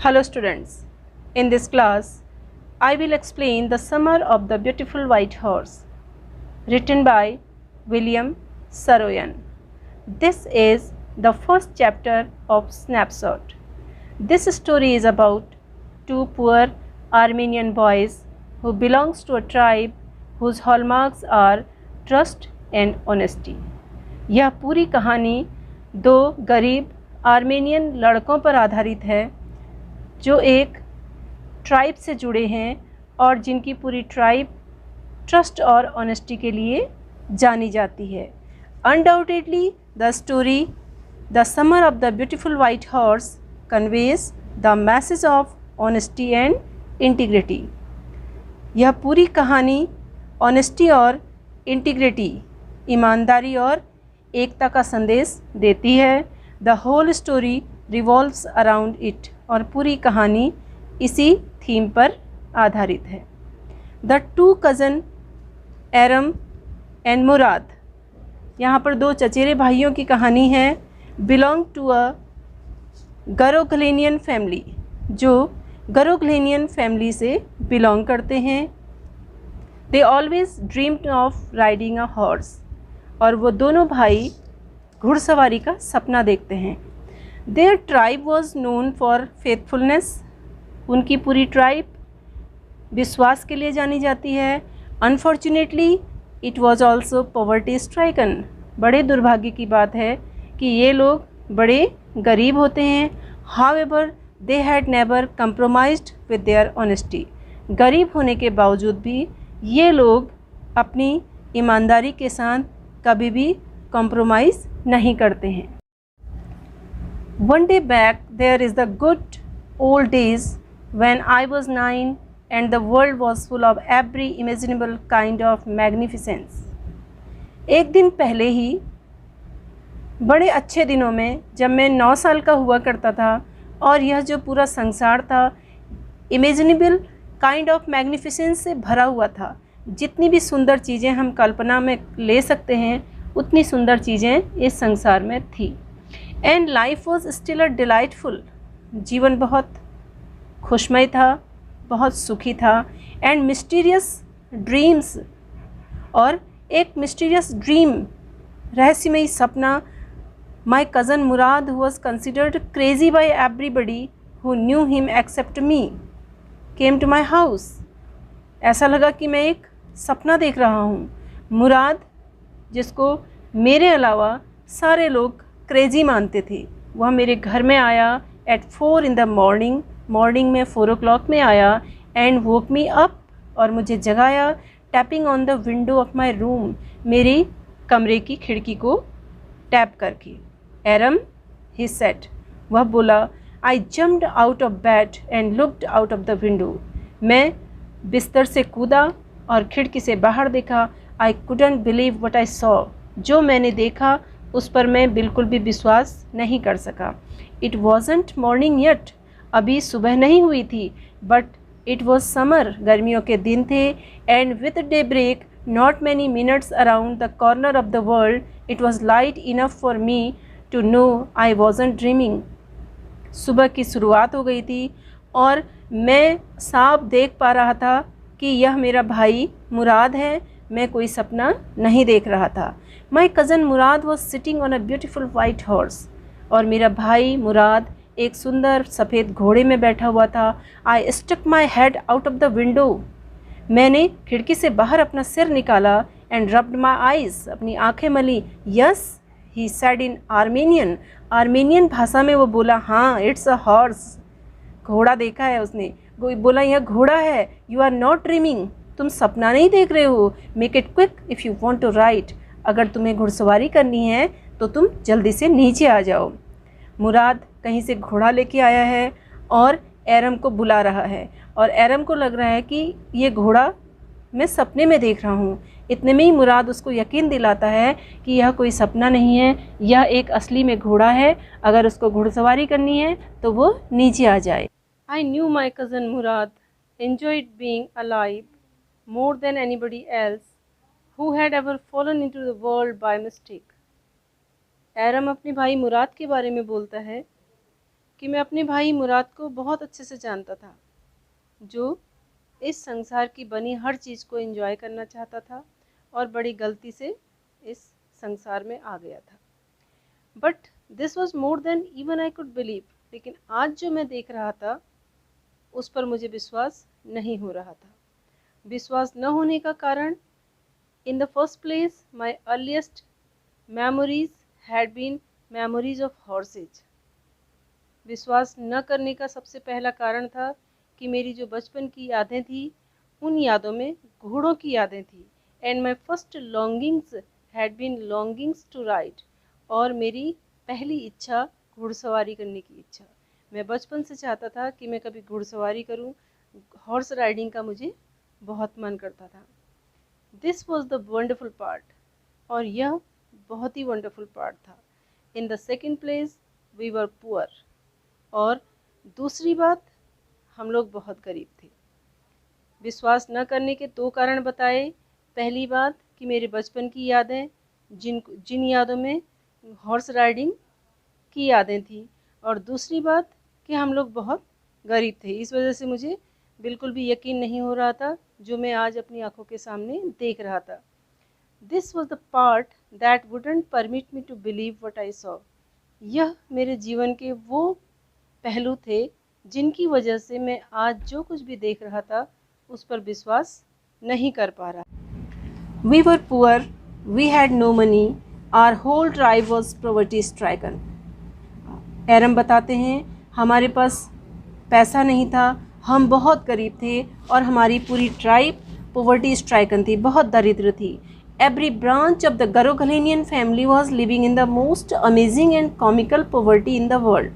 Hello students, in this class I will explain the Summer of the Beautiful White Horse written by William Saroyan. This is the first chapter of Snapshot. This story is about two poor Armenian boys who belongs to a tribe whose hallmarks are trust and honesty. यह पूरी कहानी दो गरीब Armenian लड़कों पर आधारित है जो एक ट्राइब से जुड़े हैं और जिनकी पूरी ट्राइब ट्रस्ट और ऑनेस्टी के लिए जानी जाती है। Undoubtedly the story the summer of the beautiful white horse conveys the message of honesty and integrity. यह पूरी कहानी ऑनेस्टी और इंटीग्रिटी, ईमानदारी और एकता का संदेश देती है। The whole story revolves around it, और पूरी कहानी इसी थीम पर आधारित है। The two cousin Aram and Mourad, यहाँ पर दो चचेरे भाइयों की कहानी है। Belong to a Garoghlanian family, जो गरोग्लेनियन फैमिली से बिलोंग करते हैं। They always dreamed of riding a horse, और वो दोनों भाई घुड़सवारी का सपना देखते हैं। Their tribe was known for faithfulness, उनकी पूरी ट्राइब विश्वास के लिए जानी जाती है। Unfortunately it was also poverty stricken, बड़े दुर्भाग्य की बात है कि ये लोग बड़े गरीब होते हैं। However they had never compromised with their honesty, गरीब होने के बावजूद भी ये लोग अपनी ईमानदारी के साथ कभी भी कॉम्प्रोमाइज़ नहीं करते हैं। One day back, there is the good old days when I was 9 and the world was full of every imaginable kind of magnificence. एक दिन पहले ही बड़े अच्छे दिनों में, जब मैं 9 साल का हुआ करता था और यह जो पूरा संसार था इमेजिनेबल काइंड ऑफ मैग्निफिसेंस से भरा हुआ था। जितनी भी सुंदर चीज़ें हम कल्पना में ले सकते हैं उतनी सुंदर चीज़ें इस संसार में थी। And life was still a delightful, जीवन बहुत खुशमय था, बहुत सुखी था। एंड मिस्टीरियस ड्रीम्स, और एक मिस्टीरियस ड्रीम, रहस्यमयी सपना, my cousin Murad who was considered crazy by everybody who knew him except me came to my house. ऐसा लगा कि मैं एक सपना देख रहा हूँ। मुराद, जिसको मेरे अलावा सारे लोग क्रेजी मानते थे, वह मेरे घर में आया at 4 in the morning, morning में 4 o'clock में आया। एंड वोक मी अप, और मुझे जगाया। Tapping on the window of my room, मेरी कमरे की खिड़की को टैप करके। एरम, ही सेड, वह बोला। आई jumped out of bed and looked out of the window, मैं बिस्तर से कूदा और खिड़की से बाहर देखा। आई couldn't believe what I saw, जो मैंने देखा उस पर मैं बिल्कुल भी विश्वास नहीं कर सका। इट वॉजंट मॉर्निंग येट, अभी सुबह नहीं हुई थी, बट इट वॉज समर, गर्मियों के दिन थे। And with day break not many minutes around the corner of the world it was light enough for me to know I wasn't dreaming. सुबह की शुरुआत हो गई थी और मैं साफ देख पा रहा था कि यह मेरा भाई मुराद है, मैं कोई सपना नहीं देख रहा था। माई cousin Murad was sitting on a beautiful white horse, और मेरा भाई मुराद एक सुंदर सफ़ेद घोड़े में बैठा हुआ था। I stuck my head out of the window, मैंने खिड़की से बाहर अपना सिर निकाला। एंड रब्ड माई आइज़, अपनी आँखें मली। Yes, he said in Armenian, Armenian भाषा में वो बोला, हाँ इट्स अ हॉर्स, घोड़ा देखा है उसने। बोला यह घोड़ा है। यू आर नॉट ड्रीमिंग, तुम सपना नहीं देख रहे हो। Make it quick if you want to ride, अगर तुम्हें घुड़सवारी करनी है तो तुम जल्दी से नीचे आ जाओ। मुराद कहीं से घोड़ा लेके आया है और एरम को बुला रहा है, और एरम को लग रहा है कि ये घोड़ा मैं सपने में देख रहा हूँ। इतने में ही मुराद उसको यकीन दिलाता है कि यह कोई सपना नहीं है, यह एक असली में घोड़ा है, अगर उसको घुड़सवारी करनी है तो वो नीचे आ जाए। I knew my cousin Murad enjoyed being alive more than anybody else who had ever fallen into the world by mistake. एरम अपने भाई मुराद के बारे में बोलता है कि मैं अपने भाई मुराद को बहुत अच्छे से जानता था, जो इस संसार की बनी हर चीज़ को एंजॉय करना चाहता था और बड़ी गलती से इस संसार में आ गया था। But this was more than even I could believe. लेकिन आज जो मैं देख रहा था उस पर मुझे विश्वास नहीं हो रहा था। विश्वास न होने का कारण, in the first place my earliest memories had been memories of horses. विश्वास न करने का सबसे पहला कारण था कि मेरी जो बचपन की यादें थी उन यादों में घोड़ों की यादें थी। And my first longings had been longings to ride. और मेरी पहली इच्छा घुड़सवारी करने की इच्छा। मैं बचपन से चाहता था कि मैं कभी घुड़सवारी करूं। हॉर्स राइडिंग का मुझे बहुत मन करता था। This was the wonderful part, और यह बहुत ही वंडरफुल पार्ट था। In the second place we were poor. और दूसरी बात, हम लोग बहुत गरीब थे। विश्वास न करने के दो कारण बताए। पहली बात कि मेरे बचपन की यादें, जिन यादों में हॉर्स राइडिंग की यादें थी, और दूसरी बात कि हम लोग बहुत गरीब थे। इस वजह से मुझे बिल्कुल भी यकीन नहीं हो रहा था जो मैं आज अपनी आंखों के सामने देख रहा था। This was the part that wouldn't permit me to believe what I saw. यह मेरे जीवन के वो पहलू थे जिनकी वजह से मैं आज जो कुछ भी देख रहा था उस पर विश्वास नहीं कर पा रहा। We were poor, we had no money, our whole tribe was poverty stricken. Aram बताते हैं हमारे पास पैसा नहीं था, हम बहुत गरीब थे और हमारी पूरी ट्राइब पॉवर्टी स्ट्राइकन थी, बहुत दरिद्र थी। Every branch of the Garoghlanian family was living in the most amazing and comical poverty in the world.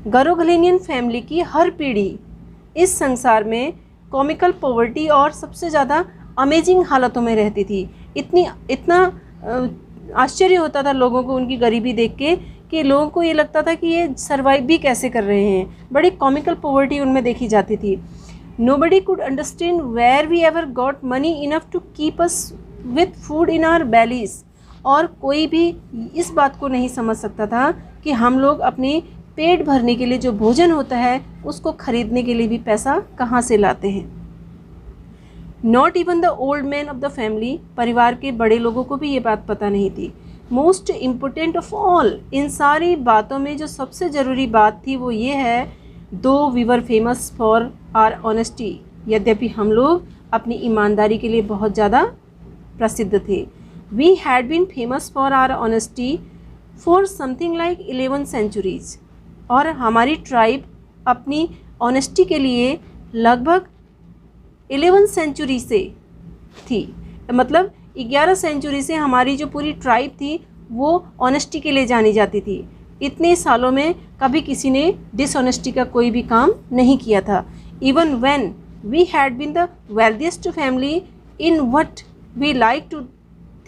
Garoghlanian family की हर पीढ़ी इस संसार में कॉमिकल पॉवर्टी और सबसे ज़्यादा अमेजिंग हालतों में रहती थी। इतना आश्चर्य होता था लोगों को उनकी गरीबी देख के कि लोगों को ये लगता था कि ये सर्वाइव भी कैसे कर रहे हैं। बड़ी कॉमिकल पॉवर्टी उनमें देखी जाती थी। Nobody could understand where we ever got money enough to keep us with food in our bellies. और कोई भी इस बात को नहीं समझ सकता था कि हम लोग अपने पेट भरने के लिए जो भोजन होता है उसको खरीदने के लिए भी पैसा कहाँ से लाते हैं। Not even the old man of the family, परिवार के बड़े लोगों को भी ये बात पता नहीं थी। मोस्ट इम्पोर्टेंट ऑफ ऑल, इन सारी बातों में जो सबसे ज़रूरी बात थी वो ये है, though we were famous for our honesty, यद्यपि हम लोग अपनी ईमानदारी के लिए बहुत ज़्यादा प्रसिद्ध थे। We had been famous for our honesty for something like 11 centuries. और हमारी ट्राइब अपनी ऑनेस्टी के लिए लगभग 11 सेंचुरी से थी, मतलब 11 सेंचुरी से हमारी जो पूरी ट्राइब थी वो ऑनेस्टी के लिए जानी जाती थी। इतने सालों में कभी किसी ने डिसऑनेस्टी का कोई भी काम नहीं किया था। Even when we had been the wealthiest family in what we like to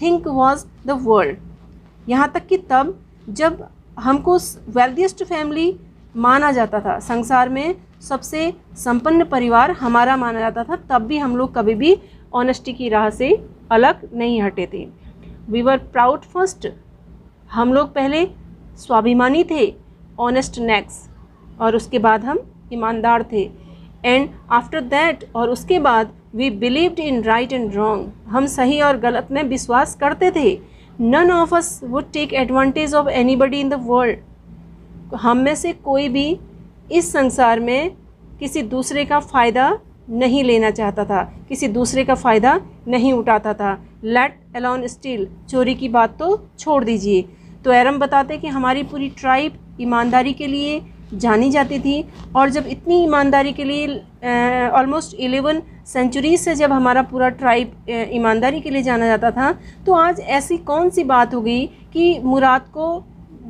think was the world. यहाँ तक कि तब जब हमको वेल्थिएस्ट फैमिली माना जाता था, संसार में सबसे संपन्न परिवार हमारा माना जाता था, तब भी हम लोग कभी भी ऑनेस्टी की राह से अलग नहीं हटे थे। वी वर प्राउड फर्स्ट, हम लोग पहले स्वाभिमानी थे, ऑनेस्ट नेक्स्ट, और उसके बाद हम ईमानदार थे। एंड आफ्टर दैट, और उसके बाद we believed in right and wrong, हम सही और गलत में विश्वास करते थे। None of us would take advantage of anybody in the world, हम में से कोई भी इस संसार में किसी दूसरे का फ़ायदा नहीं लेना चाहता था, किसी दूसरे का फ़ायदा नहीं उठाता था। लेट अलोन स्टील, चोरी की बात तो छोड़ दीजिए। तो एरम बताते कि हमारी पूरी ट्राइब ईमानदारी के लिए जानी जाती थी, और जब इतनी ईमानदारी के लिए ऑलमोस्ट 11 सेंचुरी से जब हमारा पूरा ट्राइब ईमानदारी के लिए जाना जाता था, तो आज ऐसी कौन सी बात हो गई कि मुराद को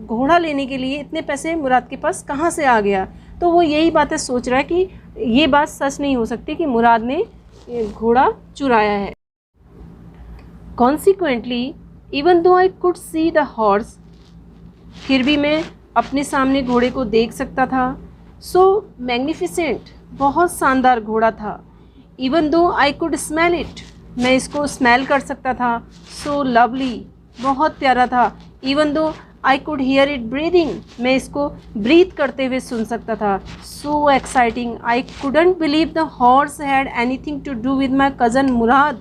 घोड़ा लेने के लिए इतने पैसे मुराद के पास कहाँ से आ गया। तो वो यही बातें सोच रहा है कि ये बात सच नहीं हो सकती कि मुराद ने घोड़ा चुराया है। Consequently even though I could see the horse, फिर भी मैं अपने सामने घोड़े को देख सकता था। सो मैग्निफिसेंट, बहुत शानदार घोड़ा था। Even though I could smell it, मैं इसको स्मेल कर सकता था। सो लवली, बहुत प्यारा था। Even though I could hear it breathing, मैं इसको ब्रीथ करते हुए सुन सकता था। So exciting, I couldn't believe the horse had anything to do with my cousin Mourad.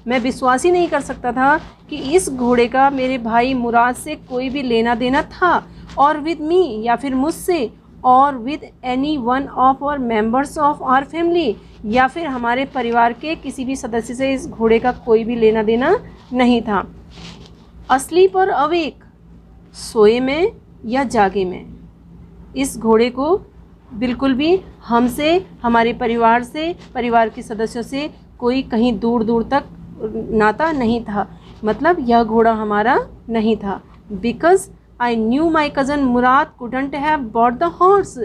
मैं विश्वास ही नहीं कर सकता था कि इस घोड़े का मेरे भाई मुराद से कोई भी लेना देना था, और विद मी, या फिर मुझसे, और with any one of our members of our family, या फिर हमारे परिवार के किसी भी सदस्य से इस घोड़े का कोई भी लेना देना नहीं था। अस्लीप और अवेक, सोए में या जागे में, इस घोड़े को बिल्कुल भी हमसे, हमारे परिवार से, परिवार के सदस्यों से कोई कहीं दूर दूर तक नाता नहीं था। मतलब यह घोड़ा हमारा नहीं था। Because I knew my cousin Murad couldn't have bought the horse,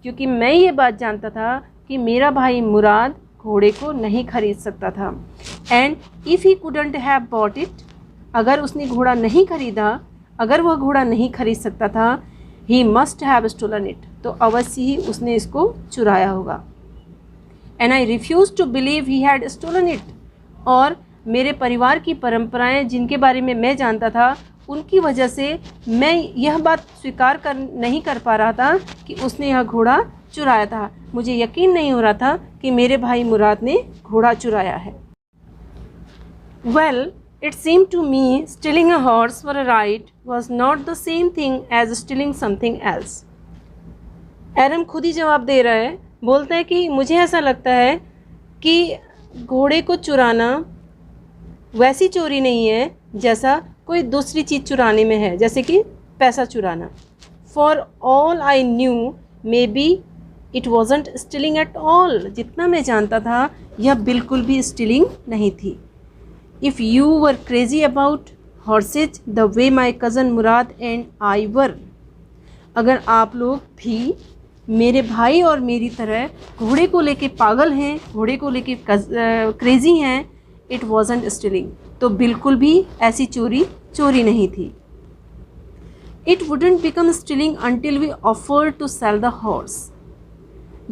क्योंकि मैं ये बात जानता था कि मेरा भाई मुराद घोड़े को नहीं खरीद सकता था। And if he couldn't have bought it, अगर उसने घोड़ा नहीं खरीदा, अगर वह घोड़ा नहीं खरीद सकता था, he must have stolen it, तो अवश्य ही उसने इसको चुराया होगा। And I refuse to believe he had stolen it, और मेरे परिवार की परंपराएं जिनके बारे में मैं जानता था, उनकी वजह से मैं यह बात स्वीकार नहीं कर पा रहा था कि उसने यह घोड़ा चुराया था। मुझे यकीन नहीं हो रहा था कि मेरे भाई मुराद ने घोड़ा चुराया है। Well, it seemed to me stealing a horse for a ride was not the same thing as stealing something else. एरम खुद ही जवाब दे रहा है, बोलता है कि मुझे ऐसा लगता है कि घोड़े को चुराना वैसी चोरी नहीं है जैसा कोई दूसरी चीज़ चुराने में है, जैसे कि पैसा चुराना। For all I knew may be it wasn't stealing at all, जितना मैं जानता था यह बिल्कुल भी स्टीलिंग नहीं थी। If you were crazy about horses the way my cousin Mourad and I were, अगर आप लोग भी मेरे भाई और मेरी तरह घोड़े को लेके पागल हैं, घोड़े को लेके क्रेजी हैं, इट वॉजंट स्टीलिंग, तो बिल्कुल भी ऐसी चोरी नहीं थी। It wouldn't become stealing until we offer to sell the horse,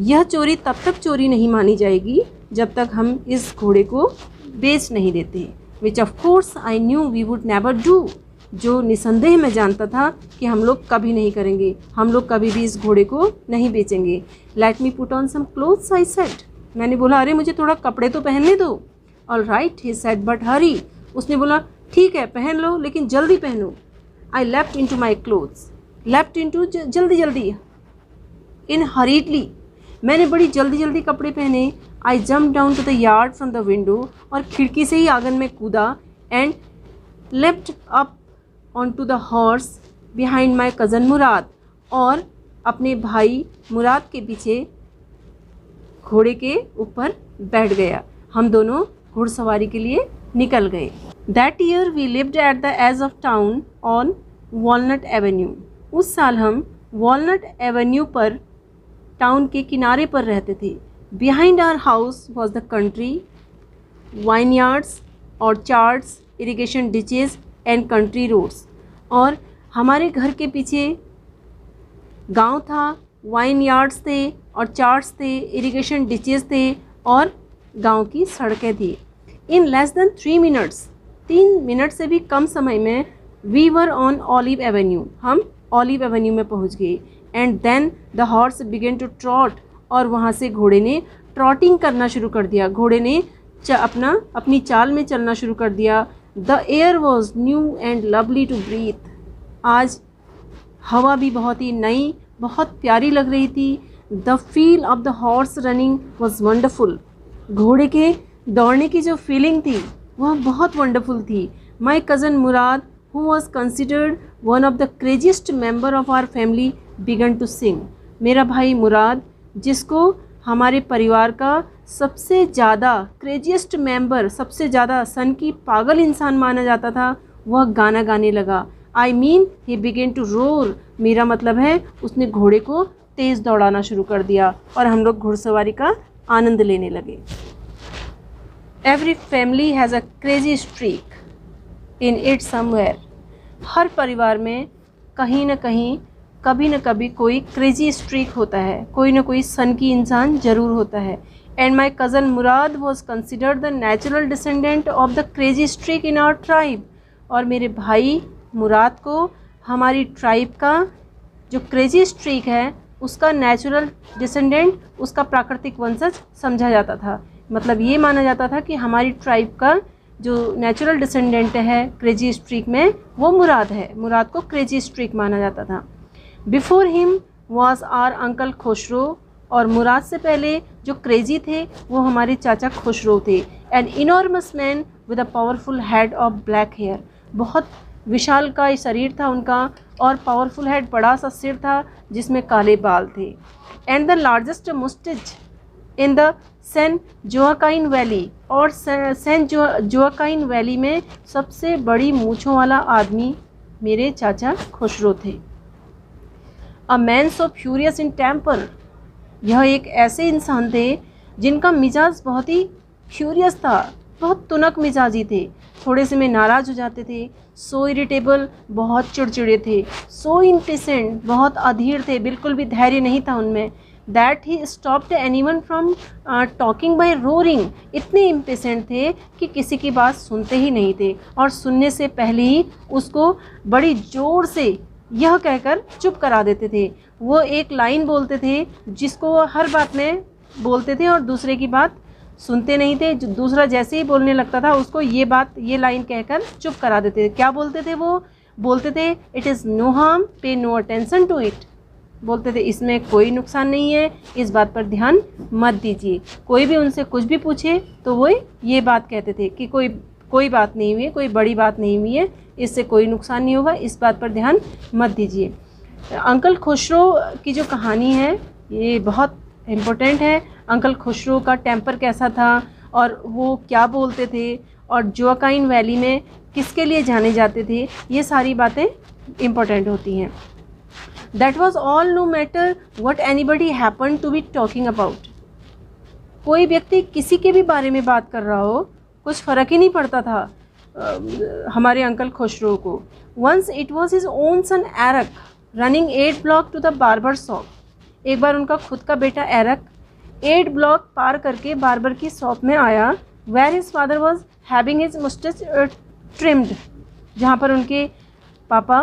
यह चोरी तब तक चोरी नहीं मानी जाएगी जब तक हम इस घोड़े को बेच नहीं देते। Which of course I knew we would never do, जो निसंदेह मैं जानता था कि हम लोग कभी नहीं करेंगे, हम लोग कभी भी इस घोड़े को नहीं बेचेंगे। Let me put on some clothes I said, मैंने बोला अरे मुझे थोड़ा कपड़े तो पहनने दो। All right he said but hurry, उसने बोला ठीक है पहन लो लेकिन जल्दी पहनो। I leapt into my clothes, leapt into जल्दी जल्दी, इन हरीडली, मैंने बड़ी जल्दी जल्दी कपड़े पहने। I jump down to the yard from the window, और खिड़की से ही आंगन में कूदा। And leapt up onto the horse behind my cousin Mourad, और अपने भाई मुराद के पीछे घोड़े के ऊपर बैठ गया। हम दोनों घुड़सवारी के लिए निकल गए। That year we lived at the edge of town on Walnut Avenue, उस साल हम वॉलनट एवेन्यू पर, टाउन के किनारे पर रहते थे। Behind our house was the country, vineyards, orchards, irrigation ditches and country roads, और हमारे घर के पीछे गांव था, वाइन यार्ड्स थे, ऑर्चार्ड्स थे, इरिगेशन डिचेज थे, और गांव की सड़कें थी। In less than 3 minutes, 3 minute से भी कम समय में we were on Olive Avenue, हम ऑलिव एवेन्यू में पहुंच गए। And then the horse began to trot, और वहाँ से घोड़े ने ट्रॉटिंग करना शुरू कर दिया, घोड़े ने अपनी चाल में चलना शुरू कर दिया। The air was new and lovely to breathe, आज हवा भी बहुत ही नई, बहुत प्यारी लग रही थी। The feel of the horse running was wonderful, घोड़े के दौड़ने की जो फीलिंग थी वह बहुत वंडरफुल थी। My cousin Murad who was considered one of the craziest member of our family began to sing, मेरा भाई मुराद जिसको हमारे परिवार का सबसे ज़्यादा क्रेजीस्ट मेंबर, सबसे ज़्यादा सन की पागल इंसान माना जाता था, वह गाना गाने लगा। I mean he began to roar, मेरा मतलब है उसने घोड़े को तेज़ दौड़ाना शुरू कर दिया और हम लोग घुड़सवारी का आनंद लेने लगे। Every family has a crazy streak in it somewhere, हर परिवार में कहीं ना कहीं, कभी न कभी कोई क्रेजी स्ट्रीक होता है, कोई ना कोई सन की इंसान ज़रूर होता है। And my cousin Murad was considered the natural descendant of the crazy streak in our tribe, और मेरे भाई मुराद को हमारी ट्राइब का जो क्रेजी स्ट्रीक है उसका नेचुरल डिसेंडेंट, उसका प्राकृतिक वंशज समझा जाता था। मतलब ये माना जाता था कि हमारी ट्राइब का जो नेचुरल डिसेंडेंट है क्रेजी स्ट्रीक में वो मुराद है, मुराद को क्रेजी स्ट्रीक माना जाता था। Before him was our uncle Khusro, और मुराद से पहले जो क्रेजी थे वो हमारे चाचा खुसरो थे। An enormous man with a powerful head of black hair, बहुत विशाल का शरीर था उनका और पावरफुल हेड, बड़ा सा सिर था जिसमें काले बाल थे। And the largest mustache in the San Joaquin Valley, और सैन जोआकाइन वैली में सबसे बड़ी मूँछों वाला आदमी मेरे चाचा खुसरो थे। A man so furious in temper, यह एक ऐसे इंसान थे जिनका मिजाज बहुत ही फ्यूरियस था, बहुत तुनक मिजाजी थे, थोड़े से में नाराज़ हो जाते थे। सो इरिटेबल, बहुत चिड़चिड़े थे। सो इम्पेशेंट, बहुत अधीर थे, बिल्कुल भी धैर्य नहीं था उनमें। That he stopped anyone from talking by roaring, इतने इम्पेशेंट थे कि किसी की बात सुनते ही नहीं थे और सुनने से पहले ही उसको बड़ी ज़ोर से यह कहकर चुप करा देते थे। वो एक लाइन बोलते थे जिसको वो हर बात में बोलते थे और दूसरे की बात सुनते नहीं थे। जो दूसरा जैसे ही बोलने लगता था उसको ये लाइन कहकर चुप करा देते थे। क्या बोलते थे वो? बोलते थे इट इज़ नो हार्म, पे नो अटेंशन टू इट। बोलते थे इसमें कोई नुकसान नहीं है, इस बात पर ध्यान मत दीजिए। कोई भी उनसे कुछ भी पूछे तो वो ये बात कहते थे कि कोई बात नहीं हुई है, कोई बड़ी बात नहीं हुई है, इससे कोई नुकसान नहीं होगा, इस बात पर ध्यान मत दीजिए। अंकल खुसरो की जो कहानी है ये बहुत इम्पोर्टेंट है। अंकल खुसरो का टेम्पर कैसा था और वो क्या बोलते थे और जोआकाइन वैली में किसके लिए जाने जाते थे, ये सारी बातें इम्पोर्टेंट होती हैं। That was all, no matter what anybody happen to be talking about. कोई व्यक्ति किसी के भी बारे में बात कर रहा हो, कुछ फ़र्क ही नहीं पड़ता था हमारे अंकल खुसरो को। Once it was his own son Arak running 8 block to the barber shop. एक बार उनका खुद का बेटा एरक 8 ब्लॉक पार करके बार्बर की शॉप में आया। Where his father was having his mustache trimmed, जहाँ पर उनके पापा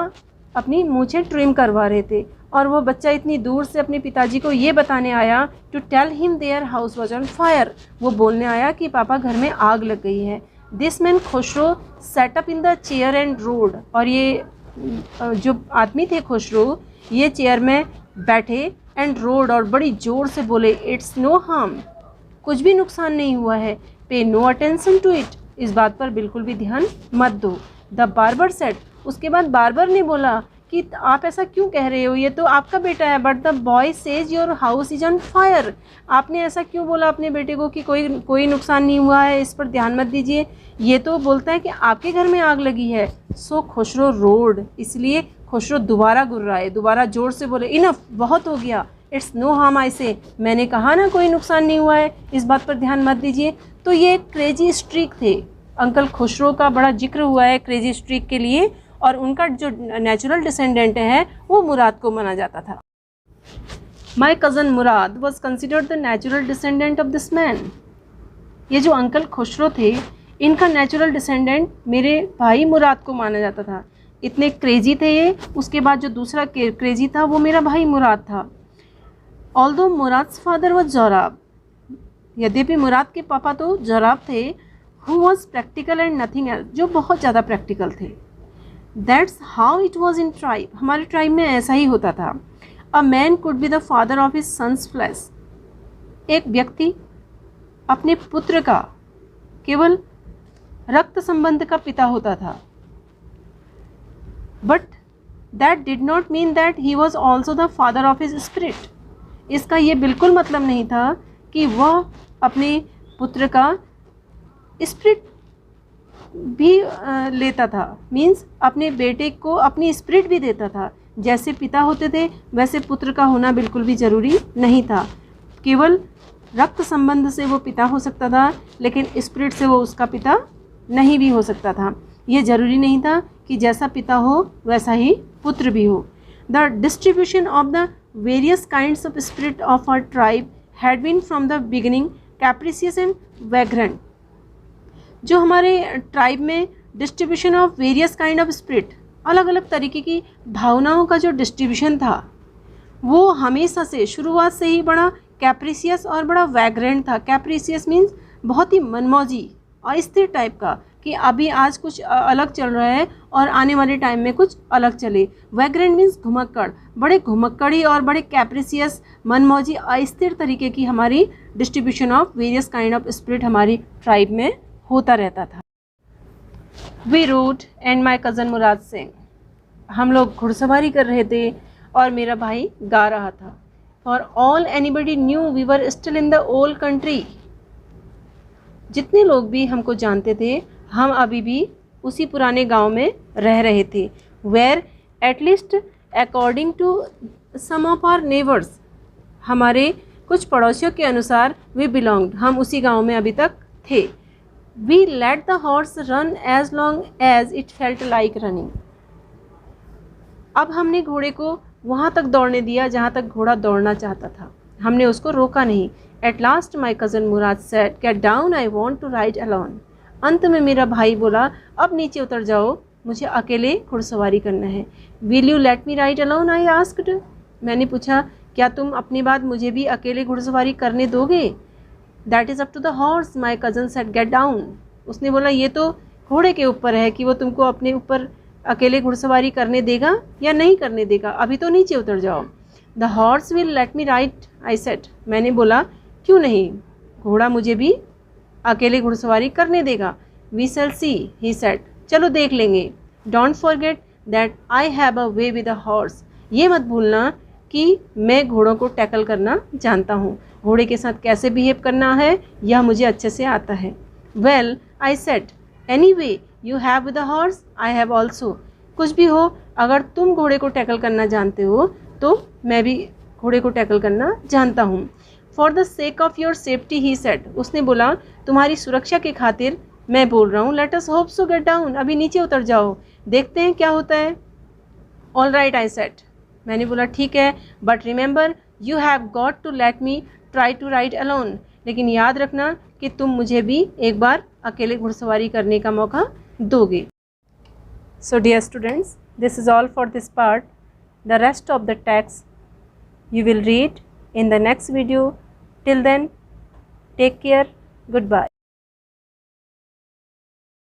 अपनी मूछें ट्रिम करवा रहे थे। और वो बच्चा इतनी दूर से अपने पिताजी को ये बताने आया to tell him their house was on fire, वो बोलने आया कि पापा घर में आग लग गई है। This man Khusro set up in the chair and road, और ये जो आदमी थे खुसरो ये चेयर में बैठे एंड रोड, और बड़ी ज़ोर से बोले इट्स नो हार्म, कुछ भी नुकसान नहीं हुआ है, पे नो अटेंशन टू इट, इस बात पर बिल्कुल भी ध्यान मत दो। द बार्बर सेड, उसके बाद बार्बर ने बोला कि आप ऐसा क्यों कह रहे हो, ये तो आपका बेटा है। But the boy says your house is on fire, आपने ऐसा क्यों बोला अपने बेटे को कि कोई नुकसान नहीं हुआ है, इस पर ध्यान मत दीजिए, ये तो बोलता है कि आपके घर में आग लगी है। सो खुसरो रोड, इसलिए खुसरो दोबारा गुर्राए, दोबारा ज़ोर से बोले इनफ, बहुत हो गया, इट्स नो हार्म आई से, मैंने कहा ना कोई नुकसान नहीं हुआ है, इस बात पर ध्यान मत दीजिए। तो ये क्रेजी स्ट्रीक थे, अंकल खुसरो का बड़ा जिक्र हुआ है क्रेजी स्ट्रीक के लिए, और उनका जो नेचुरल डिसेंडेंट है वो मुराद को माना जाता था। माई cousin Murad was considered the natural descendant of this man. ये जो अंकल खुसरो थे इनका नेचुरल डिसेंडेंट मेरे भाई मुराद को माना जाता था। इतने क्रेजी थे ये। उसके बाद जो दूसरा क्रेजी था वो मेरा भाई मुराद था। Although Murad's father was Zorab, यद्यपि मुराद के पापा तो जोराब थे, who was practical and nothing else, जो बहुत ज़्यादा प्रैक्टिकल थे। That's how it was in tribe, हमारे ट्राइब में ऐसा ही होता था। A man could be the father of his sons flesh, एक व्यक्ति अपने पुत्र का केवल रक्त संबंध का पिता होता था, but that did not mean that he was also the father of his spirit. इसका ये बिल्कुल मतलब नहीं था कि वह अपने पुत्र का स्पिरिट भी लेता था, मीन्स अपने बेटे को अपनी स्पिरिट भी देता था। जैसे पिता होते थे वैसे पुत्र का होना बिल्कुल भी ज़रूरी नहीं था। केवल रक्त संबंध से वो पिता हो सकता था, लेकिन स्पिरिट से वो उसका पिता नहीं भी हो सकता था। ये ज़रूरी नहीं था कि जैसा पिता हो वैसा ही पुत्र भी हो। The distribution of the various kinds of spirit of our tribe had been from the beginning capricious and vagrant. जो हमारे ट्राइब में distribution of various kind of spirit, अलग अलग तरीके की भावनाओं का जो डिस्ट्रीब्यूशन था वो हमेशा से शुरुआत से ही बड़ा कैप्रिसियस और बड़ा वैग्रेंट था। कैप्रिसियस मीन्स बहुत ही मनमौजी अस्थिर टाइप का, कि अभी आज कुछ अलग चल रहा है और आने वाले टाइम में कुछ अलग चले। वैग्रेंट मीन्स घुमक्कड़, बड़े घुमक्कड़ी और बड़े कैप्रिसियस मनमौजी अस्थिर तरीके की हमारी distribution of various kind of spirit हमारी ट्राइब में होता रहता था। We rode and my cousin Mourad Singh, हम लोग घुड़सवारी कर रहे थे और मेरा भाई गा रहा था। For all anybody knew we were still in the old country, जितने लोग भी हमको जानते थे हम अभी भी उसी पुराने गांव में रह रहे थे। Where at least according to some of our neighbours, हमारे कुछ पड़ोसियों के अनुसार वी बिलोंग्ड, हम उसी गांव में अभी तक थे। We let the horse run as long as it felt like running, अब हमने घोड़े को वहाँ तक दौड़ने दिया जहाँ तक घोड़ा दौड़ना चाहता था, हमने उसको रोका नहीं। At last my cousin Murad said get down I want to ride alone, अंत में मेरा भाई बोला अब नीचे उतर जाओ, मुझे अकेले घुड़सवारी करना है। Will you let me ride alone I asked, मैंने पूछा क्या तुम अपनी बात मुझे भी अकेले घुड़सवारी करने दोगे। That is up to the horse my cousin said get down, उसने बोला ये तो घोड़े के ऊपर है कि वो तुमको अपने ऊपर अकेले घुड़सवारी करने देगा या नहीं करने देगा, अभी तो नीचे उतर जाओ। The horse will let me ride I said, मैंने बोला क्यों नहीं, घोड़ा मुझे भी अकेले घुड़सवारी करने देगा। We shall C he said, चलो देख लेंगे। Don't forget that I have a way with a horse, ये मत भूलना कि मैं घोड़ों को टैकल करना जानता हूँ, घोड़े के साथ कैसे बिहेव करना है यह मुझे अच्छे से आता है। Well I said any way you have with a horse I have also, कुछ भी हो अगर तुम घोड़े को टैकल करना जानते हो तो मैं भी घोड़े को टैकल करना जानता हूँ। For the sake of your safety he said, उसने बोला तुम्हारी सुरक्षा के खातिर मैं बोल रहा हूँ। Let us hope so get down, अभी नीचे उतर जाओ, देखते हैं क्या होता है। ऑल राइट आई सेड, मैंने बोला ठीक है, but remember you have got to let me try to ride alone, लेकिन याद रखना कि तुम मुझे भी एक बार अकेले घुड़सवारी करने का मौका दोगे। So dear students, this is all for this part. The rest of the text you will read in the next video. Till then, take care. Goodbye.